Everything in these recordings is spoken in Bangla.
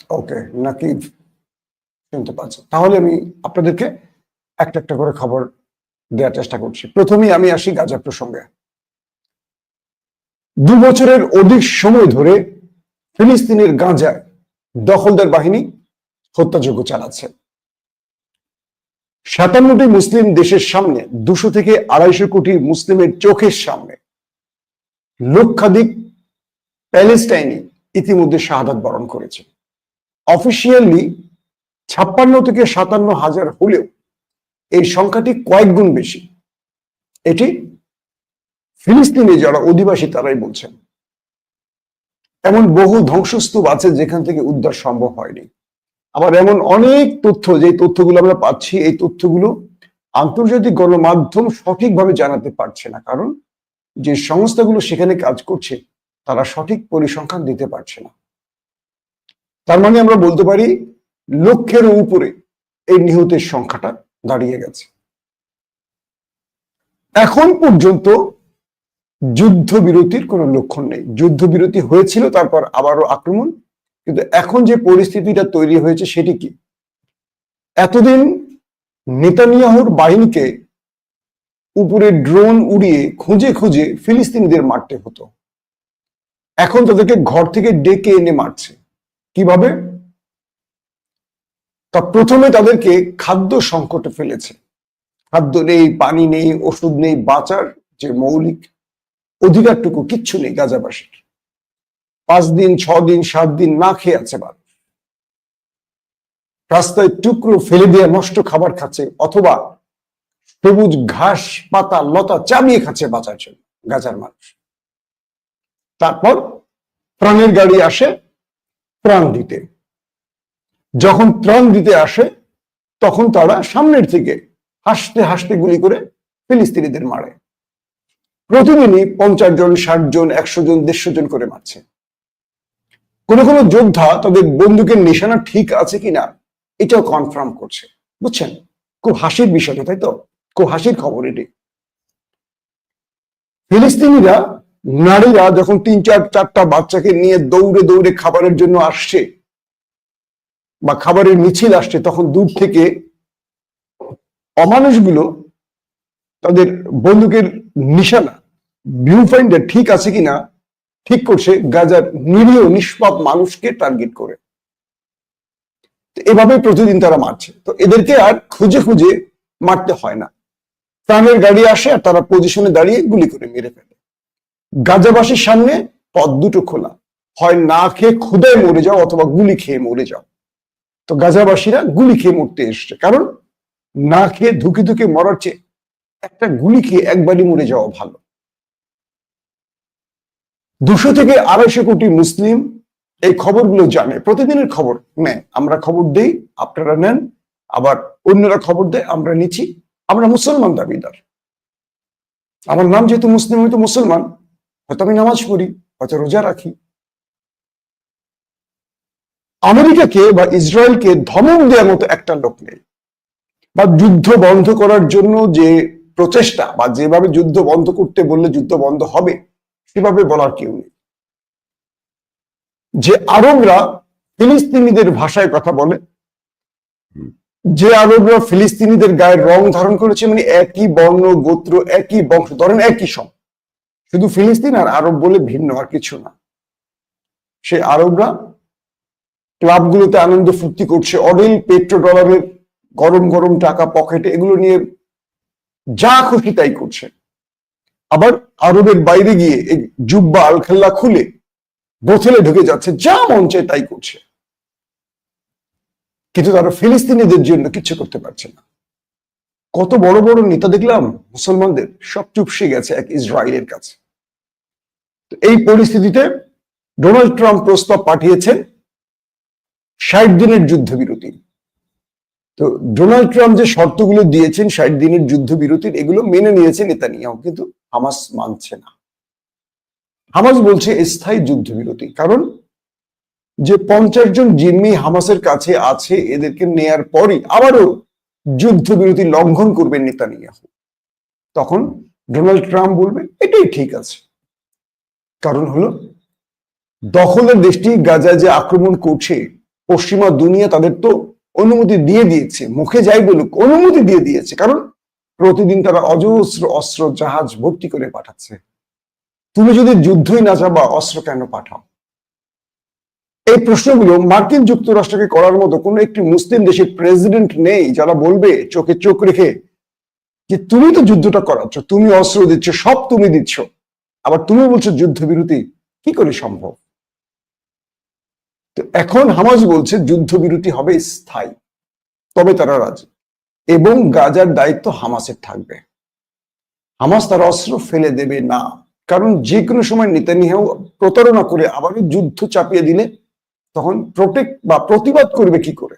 ওকে, নাকি শুনতে পাচ্ছেন? তাহলে আমি আপনাদেরকে একটা একটা করে খবর দেওয়ার চেষ্টা করছি। প্রথমেই আমি আসি গাজা প্রসঙ্গে। 2 বছরের অধিক সময় ধরে ফিলিস্তিনের গাজায় দখলদার বাহিনী হত্যাযজ্ঞ চালাচ্ছে। 57টি মুসলিম দেশের সামনে 200 থেকে 250 কোটি মুসলিমের চোখের সামনে লক্ষাধিক প্যালেস্টাইনি ইতিমধ্যে শাহাদাত বরণ করেছে। অফিসিয়ালি 56 থেকে 57 হাজার হলেও এই সংখ্যাটি কয়েক গুণ বেশি। এটি ফিলিস্তিনে যারা অধিবাসী তারাই বলছেন। এমন বহু ধ্বংসস্তূপ আছে যেখান থেকে উদ্ধার সম্ভব হয়নি। আবার এমন অনেক তথ্য, যে তথ্যগুলো আমরা পাচ্ছি, এই তথ্যগুলো আন্তর্জাতিক গণমাধ্যম সঠিকভাবে জানাতে পারছে না, কারণ যে সংস্থাগুলো সেখানে কাজ করছে তারা সঠিক পরিসংখ্যান দিতে পারছে না। তার মানে আমরা বলতে পারি লক্ষের উপরে এই নিহতের সংখ্যাটা দাঁড়িয়ে গেছে। এখন পর্যন্ত যুদ্ধবিরতির কোনো লক্ষণ নেই। যুদ্ধবিরতি হয়েছিল, তারপর আবারও আক্রমণ। কিন্তু এখন যে পরিস্থিতিটা তৈরি হয়েছে সেটি কি? এতদিন নেতানিয়াহুর বাহিনীকে উপরে ড্রোন উড়িয়ে খুঁজে খুঁজে ফিলিস্তিনিদের মারতে হতো, এখন তাদেরকে ঘর থেকে ডেকে এনে মারছে। কিভাবে? তা প্রথমে তাদেরকে খাদ্য সংকটে ফেলেছে। খাদ্য নেই, পানি নেই, ওষুধ নেই, বাঁচার যে মৌলিক অধিকারটুকু কিচ্ছু নেই গাজাবাসীর। 5 দিন, 6 দিন, 7 দিন না খেয়ে আছে মানুষ। রাস্তায় টুকরো ফেলে দিয়ে নষ্ট খাবার খাচ্ছে, অথবা সবুজ ঘাস পাতা লতা চাবিয়ে খাচ্ছে বাঁচার জন্য গাজার মানুষ। তারপর প্রাণের গাড়ি আসে ত্রাণ দিতে। যখন ত্রাণ দিতে আসে তখন তারা সামনের থেকে হাসতে হাসতে গুলি করে ফিলিস্তিনিদের মারে। প্রতিদিনই 50 জন, 60 জন, 100 জন, 150 জন করে মারছে। কোনো কোনো যোদ্ধা তাদের বন্দুকের নিশানা ঠিক আছে কিনা এটাও কনফার্ম করছে। বুঝছেন? খুব হাসির বিষয়টা, তাই তো? খুব হাসির খবর এটি। ফিলিস্তিনিরা নারীরা যখন 3-4টা বাচ্চাকে নিয়ে দৌড়ে দৌড়ে খাবারের জন্য আসছে বা খাবারের মিছিল আসছে, তখন দূর থেকে অমানুষগুলো তাদের বন্দুকের নিশানা ভিউ ফাইন্ডার ঠিক আছে কিনা ঠিক করছে গাজার নিরীহ নিষ্পাপ মানুষকে টার্গেট করে। এভাবে প্রতিদিন তারা মারছে। তো এদেরকে আর খুঁজে খুঁজে মারতে হয় না, প্রাণের গাড়ি আসে আর তারা পজিশনে দাঁড়িয়ে গুলি করে মেরে ফেলে। গাজাবাসীর সামনে পথ দুটো খোলা, হয় না খেয়ে ক্ষুধায় মরে যাও অথবা গুলি খেয়ে মরে যাও। তো গাজাবাসীরা গুলি খেয়ে মরতে এসছে, কারণ না খেয়ে ধুকে ধুকে মরার চেয়ে একটা গুলি খেয়ে একবারই মরে যাওয়া ভালো। 200 থেকে 250 কোটি মুসলিম এই খবরগুলো জানে, প্রতিদিনের খবর নেয়। আমরা খবর দেই, আপনারা নেন, আবার অন্যরা খবর দেয়, আমরা নিচ্ছি। আমরা মুসলমান দাবিদার। আমার নাম যেহেতু মুসলিম, আমি তো মুসলমান, হয়তো আমি নামাজ পড়ি, হয়তো রোজা রাখি। আমেরিকাকে বা ইসরায়েলকে ধমক দেওয়ার মতো একটা লোক নেই, বা যুদ্ধ বন্ধ করার জন্য যে প্রচেষ্টা বা যেভাবে যুদ্ধ বন্ধ করতে বললে যুদ্ধ বন্ধ হবে সেভাবে বলার কেউ নেই। যে আরবরা ফিলিস্তিনিদের ভাষায় কথা বলে, যে আরবরা ফিলিস্তিনিদের গায়ের রং ধারণ করেছে, মানে একই বর্ণ গোত্র, একই বংশ, ধরেন একই সব, শুধু ফিলিস্তিন আর আরব বলে ভিন্ন আর কিছু না। সে আরবরা ক্লাবগুলোতে আনন্দ ফুর্তি করছে, অডেল পেট্রোডলারের গরম গরম টাকা পকেটে, এগুলো নিয়ে যা খুশি তাই করছে। আবার আরবের বাইরে গিয়ে এই জুব্বা আলখাল্লা খুলে বোতলে ঢুকে যাচ্ছে, যা মন চায় তাই করছে। কিন্তু তারা ফিলিস্তিনিদের জন্য কিছু করতে পারছে না। কত বড় বড় নেতা দেখলাম মুসলমানদের, সব চুপসে গেছে এক ইসরায়েলের কাছে। এই পরিস্থিতিতে ডোনাল্ড ট্রাম্প প্রস্তাব পাঠিয়েছেন 60 দিনের যুদ্ধবিরতি। তো ডোনাল্ড ট্রাম্প যে শর্তগুলো দিয়েছেন 60 দিনের যুদ্ধবিরতির, এগুলো মেনে নিয়েছে নেতানিয়াহু, কিন্তু হামাস মানছে না। হামাস বলছে স্থায়ী যুদ্ধবিরতি, কারণ যে 50 জন জিম্মি হামাসের কাছে আছে, এদেরকে নেয়ার পরই আবারও যুদ্ধবিরতি লঙ্ঘন করবেন নেতানিয়াহু। তখন ডোনাল্ড ট্রাম্প বলবে এটাই ঠিক আছে। কারণ হলো দখলের দেশটি গাজায় যে আক্রমণ করছে পশ্চিমা দুনিয়া তাদের তো অনুমতি দিয়ে দিয়েছে, মুখে যাই বলুক অনুমতি দিয়ে দিয়েছে, কারণ প্রতিদিন তারা অজস্র অস্ত্র জাহাজ ভর্তি করে পাঠাচ্ছে। তুমি যদি যুদ্ধই না যাবা, অস্ত্র কেন পাঠাও? এই প্রশ্নগুলো মার্কিন যুক্তরাষ্ট্রকে করার মতো কোনো একটি মুসলিম দেশের প্রেসিডেন্ট নেই যারা বলবে চোখে চোখ রেখে যে তুমি তো যুদ্ধটা করাচ্ছ, তুমি অস্ত্র দিচ্ছ, সব তুমি দিচ্ছ, আবার তুমি বলছো যুদ্ধবিরতি কি করে সম্ভব? তো এখন হামাস বলছে যুদ্ধবিরতি হবে স্থায়ী, তবে তারা রাজি, এবং গাজার দায়িত্ব হামাসের থাকবে। হামাস তার অস্ত্র ফেলে দেবে না, কারণ যে কোনো সময় নেতানিয়াহু প্রতারণা করে আবারও যুদ্ধ চাপিয়ে দিলে তখন প্রোটেক্ট বা প্রতিবাদ করবে কি করে?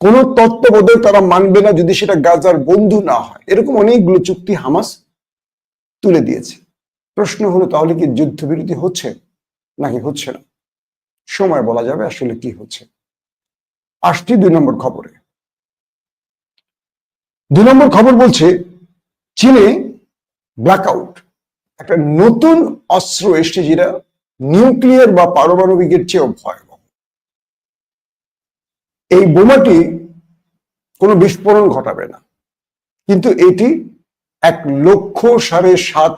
কোন তত্ত্বাবধায়ক তারা মানবে না যদি সেটা গাজার বন্ধু না হয়। এরকম অনেকগুলো চুক্তি হামাস তুলে দিয়েছে। প্রশ্ন হলো তাহলে কি যুদ্ধবিরতি হচ্ছে নাকি হচ্ছে না? সময় বলা যাবে আসলে কি হচ্ছে। আসছি 2 নম্বর খবরে। 2 নম্বর খবর বলছে চীনে ব্ল্যাকআউট, একটা নতুন অস্ত্র এসছে যেটা নিউক্লিয়ার বা পারমাণবিকের চেয়েও ভয়াবহ। এই বোমাটি কোনো বিস্ফোরণ ঘটাবে না, কিন্তু এটি 1.7